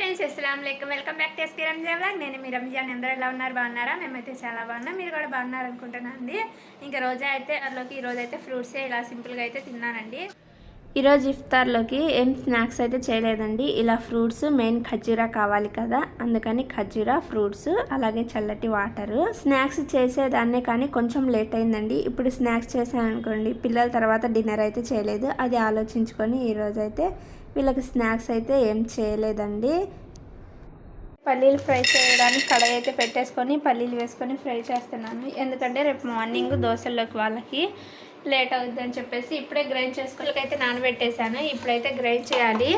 Friends అస్సలాము అలైకుం welcome back to SK Ramzan vlog. నేను మీ రంజాన్. అందరూ ఎలా ఉన్నారు? బాగున్నారా? మేమైతే చాలా బాగున్నాం. మీరు కూడా బాగున్నారు అనుకుంటున్నాను అండి. ఇంకా ఈరోజు అయితే ఫ్రూట్సే ఇలా సింపుల్గా అయితే తిన్నానండి. ఈరోజు ఇఫ్తార్లోకి ఏం స్నాక్స్ అయితే చేయలేదండి. ఇలా ఫ్రూట్స్, మెయిన్ ఖర్జూరా కావాలి కదా, అందుకని ఖర్జూరా, ఫ్రూట్స్, అలాగే చల్లటి వాటరు. స్నాక్స్ చేసేదాన్నే కానీ కొంచెం లేట్ అయిందండి. ఇప్పుడు స్నాక్స్ చేశాను అనుకోండి, పిల్లల తర్వాత డిన్నర్ అయితే చేయలేదు. అది ఆలోచించుకొని ఈరోజు అయితే వీళ్ళకి స్నాక్స్ అయితే ఏం చేయలేదండి. పల్లీలు ఫ్రై చేయడానికి కడాయి అయితే పెట్టేసుకొని పల్లీలు వేసుకొని ఫ్రై చేస్తున్నాను. ఎందుకంటే రేపు మార్నింగ్ దోశల్లోకి వాళ్ళకి లేట్ అవుతుంది అని చెప్పేసి ఇప్పుడే గ్రైండ్ చేసుకోవాలి. అయితే నానబెట్టేశాను. ఇప్పుడైతే గ్రైండ్ చేయాలి.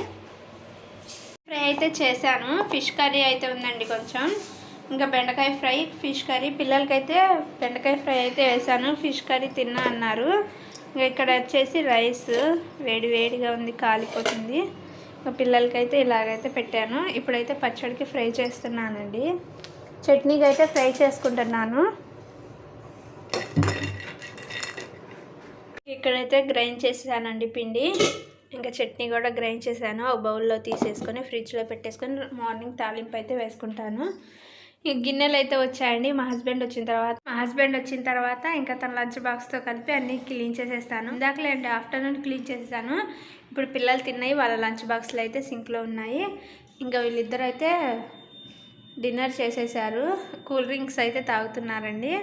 ఫ్రై అయితే చేశాను. ఫిష్ కర్రీ అయితే ఉందండి కొంచెం, ఇంకా బెండకాయ ఫ్రై, ఫిష్ కర్రీ. పిల్లలకైతే బెండకాయ ఫ్రై అయితే వేసాను, ఫిష్ కర్రీ తిన్నా అన్నారు. ఇంకా ఇక్కడ వచ్చేసి రైస్ వేడిగా ఉంది, కాలిపోతుంది. ఇంకా పిల్లలకైతే ఇలాగైతే పెట్టాను. ఇప్పుడైతే పచ్చడికి ఫ్రై చేస్తున్నానండి. చట్నీకి అయితే ఫ్రై చేసుకుంటున్నాను. ఇక్కడైతే గ్రైండ్ చేసానండి పిండి. ఇంకా చట్నీ కూడా గ్రైండ్ చేశాను. ఒక బౌల్లో తీసేసుకొని ఫ్రిడ్జ్లో పెట్టేసుకొని మార్నింగ్ తాలింపు అయితే వేసుకుంటాను. ఈ గిన్నెలు అయితే వచ్చాయండి. మా హస్బెండ్ వచ్చిన తర్వాత ఇంకా తన లంచ్ బాక్స్తో కలిపి అన్నీ క్లీన్ చేసేస్తాను. ఇందాకలేండి ఆఫ్టర్నూన్ క్లీన్ చేసేసాను. ఇప్పుడు పిల్లలు తిన్నాయి, వాళ్ళ లంచ్ బాక్స్లు అయితే సింక్లో ఉన్నాయి. ఇంకా వీళ్ళిద్దరు అయితే డిన్నర్ చేసేసారు. కూల్ డ్రింక్స్ అయితే తాగుతున్నారండి.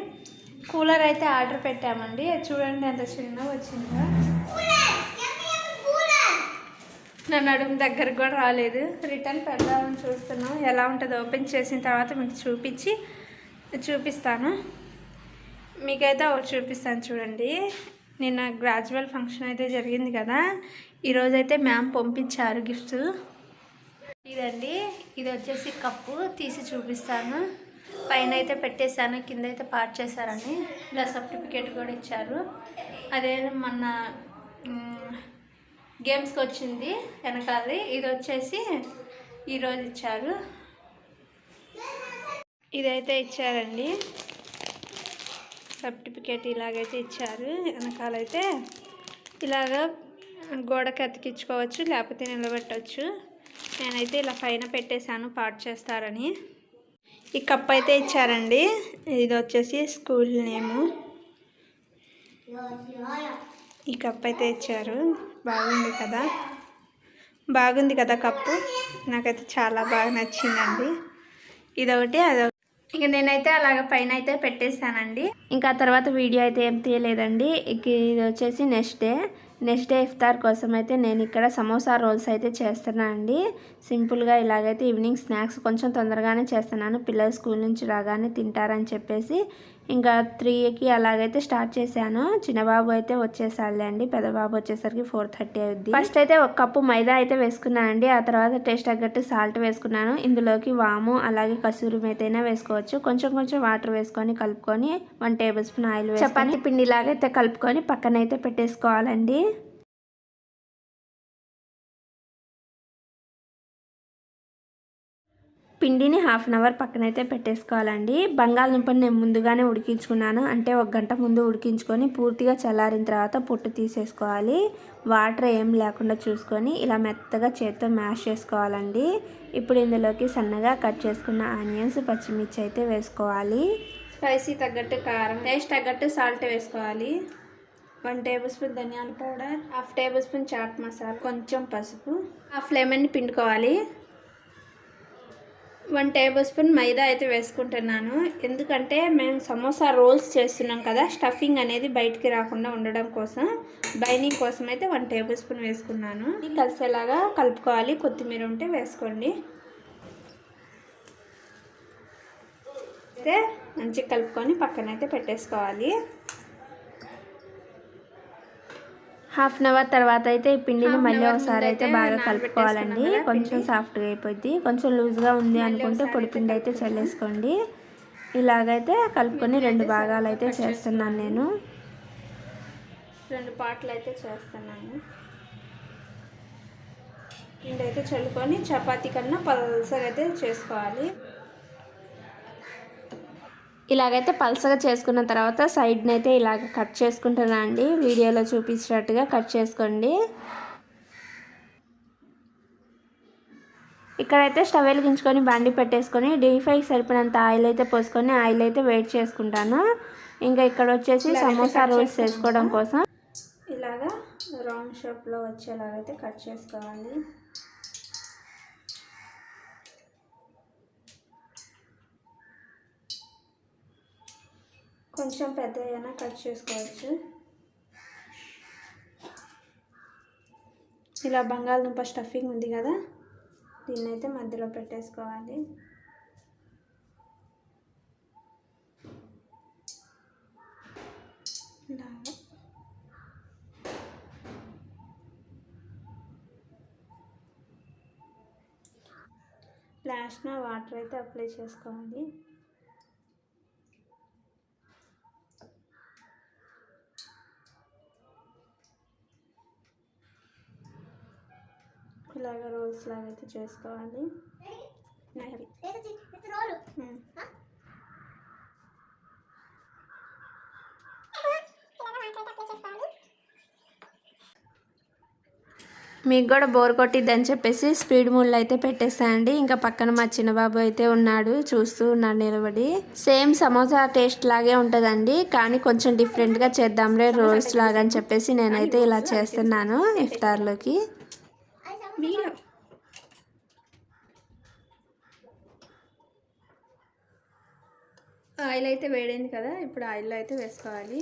కూలర్ అయితే ఆర్డర్ పెట్టామండి. చూడండి ఎంత చిన్నగా వచ్చిందో. నా నడుము దగ్గరకు కూడా రాలేదు. రిటర్న్ పెడదామని చూస్తున్నాం. ఎలా ఉంటుందో ఓపెన్ చేసిన తర్వాత మీకు చూపిస్తాను. మీకైతే ఒకటి చూపిస్తాను చూడండి. నిన్న గ్రాడ్యువల్ ఫంక్షన్ అయితే జరిగింది కదా, ఈరోజైతే మ్యామ్ పంపించారు గిఫ్ట్స్. ఇదండి, ఇది వచ్చేసి కప్పు. తీసి చూపిస్తాను. పైన అయితే పెట్టేశాను, కింద అయితే పార్ట్ చేశారని. ఇలా సర్టిఫికేట్ కూడా ఇచ్చారు. అదే మొన్న గేమ్స్కి వచ్చింది వెనకాలి. ఇది వచ్చేసి ఈరోజు ఇచ్చారు. ఇదైతే ఇచ్చారండి సర్టిఫికేట్. ఇలాగైతే ఇచ్చారు. వెనకాలైతే ఇలాగ గోడకి అతికించుకోవచ్చు, లేకపోతే నిలబెట్టవచ్చు. నేనైతే ఇలా పైన పెట్టేశాను పార్ట్ చేస్తారని. ఈ కప్ అయితే ఇచ్చారండి. ఇది వచ్చేసి స్కూల్ నేము. ఈ కప్ అయితే ఇచ్చారు. బాగుంది కదా కప్పు. నాకైతే చాలా బాగా నచ్చిందండి. ఇదొకటి అదొకటి. ఇక నేనైతే అలాగ పైన అయితే పెట్టేశానండి. ఇంకా తర్వాత వీడియో అయితే ఏం తీయలేదండి. ఇది వచ్చేసి నెక్స్ట్ డే ఇఫ్తార్ కోసం అయితే నేను ఇక్కడ సమోసా రోల్స్ అయితే చేస్తున్నాను అండి. సింపుల్గా ఇలాగైతే ఈవినింగ్ స్నాక్స్ కొంచెం తొందరగానే చేస్తున్నాను. పిల్లలు స్కూల్ నుంచి రాగానే తింటారని చెప్పేసి ఇంకా 3కి అలాగైతే స్టార్ట్ చేశాను. చిన్నబాబు అయితే వచ్చేసాడులే అండి. పెద్దబాబు వచ్చేసరికి 4:30 అవుద్ది. ఫస్ట్ అయితే ఒక కప్పు మైదా అయితే వేసుకున్నానండి. ఆ తర్వాత టేస్ట్ తగ్గట్టు సాల్ట్ వేసుకున్నాను. ఇందులోకి వాము అలాగే కసూరి మేతి అయినా వేసుకోవచ్చు. కొంచెం వాటర్ వేసుకొని కలుపుకొని 1 టేబుల్ స్పూన్ ఆయిల్ వేసుకొని చపాతీ పిండి లాగైతే కలుపుకొని పక్కనైతే పెట్టేసుకోవాలండి. పిండిని 1/2 అవర్ పక్కనైతే పెట్టేసుకోవాలండి. బంగాళదుంపని నేను ముందుగానే ఉడికించుకున్నాను. అంటే 1 గంట ముందు ఉడికించుకొని పూర్తిగా చల్లారిన తర్వాత పొట్టు తీసేసుకోవాలి. వాటర్ ఏం లేకుండా చూసుకొని ఇలా మెత్తగా చేత్తో మ్యాష్ చేసుకోవాలండి. ఇప్పుడు ఇందులోకి సన్నగా కట్ చేసుకున్న ఆనియన్స్, పచ్చిమిర్చి అయితే వేసుకోవాలి. స్పైసీ తగ్గట్టు కారం, టేస్ట్ తగ్గట్టు సాల్ట్ వేసుకోవాలి. 1 టేబుల్ స్పూన్ ధనియాల powder, 1/2 tablespoon chaat masala, కొంచెం పసుపు, 1/2 లెమన్ని పిండుకోవాలి. 1 టేబుల్ స్పూన్ మైదా అయితే వేసుకుంటున్నాను. ఎందుకంటే మేము సమోసా రోల్స్ చేస్తున్నాం కదా, స్టఫింగ్ అనేది బయటికి రాకుండా ఉండడం కోసం, బైండింగ్ కోసం అయితే 1 టేబుల్ స్పూన్ వేసుకున్నాను. కలిసేలాగా కలుపుకోవాలి. కొత్తిమీర ఉంటే వేసుకోండి. అయితే మంచిగా కలుపుకొని పక్కనైతే పెట్టేసుకోవాలి. 1/2 అవర్ తర్వాత అయితే ఈ పిండిని మళ్ళీ ఒకసారి అయితే బాగా కలుపుకోవాలండి. కొంచెం సాఫ్ట్గా అయిపోద్ది. కొంచెం లూజ్గా ఉంది అనుకుంటే పొడి పిండి అయితే చల్లేసుకోండి. ఇలాగైతే కలుపుకొని 2 భాగాలు అయితే చేస్తున్నాను. నేను 2 పార్ట్లు అయితే చేస్తున్నాను. పిండి అయితే చల్లుకొని చపాతీ కన్నా పల్సగా అయితే చేసుకోవాలి. ఇలాగైతే పల్సగా చేసుకున్న తర్వాత సైడ్ని అయితే ఇలాగ కట్ చేసుకుంటున్నా అండి. వీడియోలో చూపించినట్టుగా కట్ చేసుకోండి. ఇక్కడైతే స్టవ్ వెలిగించుకొని బండి పెట్టేసుకొని డీప్ ఫ్రైకి సరిపడినంత ఆయిల్ అయితే పోసుకొని ఆయిల్ అయితే వేడి చేసుకుంటాను. ఇంకా ఇక్కడ వచ్చేసి సమోసా రోల్స్ చేసుకోవడం కోసం ఇలాగా రౌండ్ షేప్లో వచ్చేలాగైతే కట్ చేసుకోవాలి. కొంచెం పెద్దగా కట్ చేసుకోవచ్చు. ఇలా బంగాళదుంప స్టఫింగ్ ఉంది కదా, దీన్ని అయితే మధ్యలో పెట్టేసుకోవాలి. ఇలాగా లాస్ట్న వాటర్ అయితే అప్లై చేసుకోవాలి. ఇలాగ రోల్స్ లాగా అయితే చేసుకోవాలి. మీకు కూడా బోర్ కొట్టిద్దని చెప్పేసి స్పీడ్ మూడ్లో అయితే పెట్టేస్తానండి. ఇంకా పక్కన మా చిన్న బాబు అయితే ఉన్నాడు, చూస్తూ ఉన్నాడు నిలబడి. సేమ్ సమోసా టేస్ట్ లాగే ఉంటుందండి, కానీ కొంచెం డిఫరెంట్గా చేద్దాంలే రోల్స్ లాగా అని చెప్పేసి నేనైతే ఇలా చేస్తున్నాను ఇఫ్తార్లోకి. ఆయిల్ అయితే వేడైంది కదా, ఇప్పుడు ఆయిల్లో అయితే వేసుకోవాలి.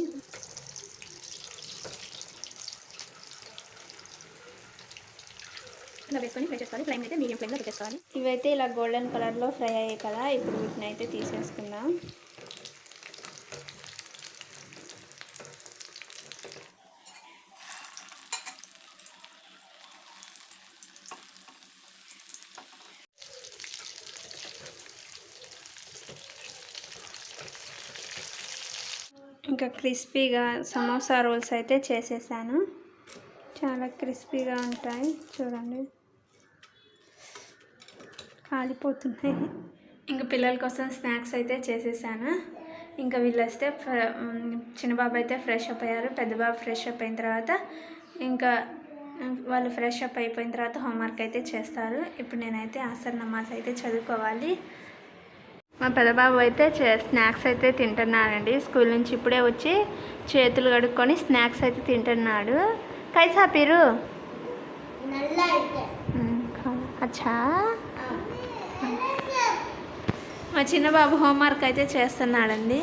ఇలా వేసుకొని ఫ్రై చేసుకోవాలి. ఫ్లేమ్ అయితే మీడియం ఫ్లేమ్లో పెట్టేసుకోవాలి. ఇవైతే ఇలా గోల్డెన్ కలర్లో ఫ్రై అయ్యాయి కదా, ఇప్పుడు వీటిని అయితే తీసేసుకుందాం. ఇంకా క్రిస్పీగా సమోసా రోల్స్ అయితే చేసేసాను. చాలా క్రిస్పీగా ఉంటాయి చూడండి, కాలిపోతున్నాయి. ఇంకా పిల్లల కోసం స్నాక్స్ అయితే చేసేసాను. ఇంకా వీళ్ళు వస్తే చిన్నబాబు అయితే ఫ్రెష్ అప్ అయ్యారు. పెద్ద బాబు ఫ్రెష్ అప్ అయిన తర్వాత ఇంకా వాళ్ళు ఫ్రెష్ అప్ అయిపోయిన తర్వాత హోంవర్క్ అయితే చేస్తారు. ఇప్పుడు నేనైతే అసర్ నమాజ్ అయితే చదువుకోవాలి. మా పెద్దబాబు అయితే స్నాక్స్ అయితే తింటున్నాడండి. స్కూల్ నుంచి ఇప్పుడే వచ్చి చేతులు కడుక్కొని స్నాక్స్ అయితే తింటున్నాడు. కైసా పీరు అచ్చా. మా చిన్న బాబు హోంవర్క్ అయితే చేస్తున్నాడండి.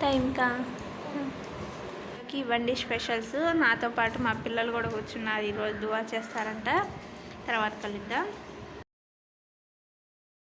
టైంకా ఇవ్వండి స్పెషల్స్. నాతో పాటు మా పిల్లలు కూడా కూర్చున్నారు. ఈరోజు దువా చేస్తారంట. తర్వాత కలుద్దాం.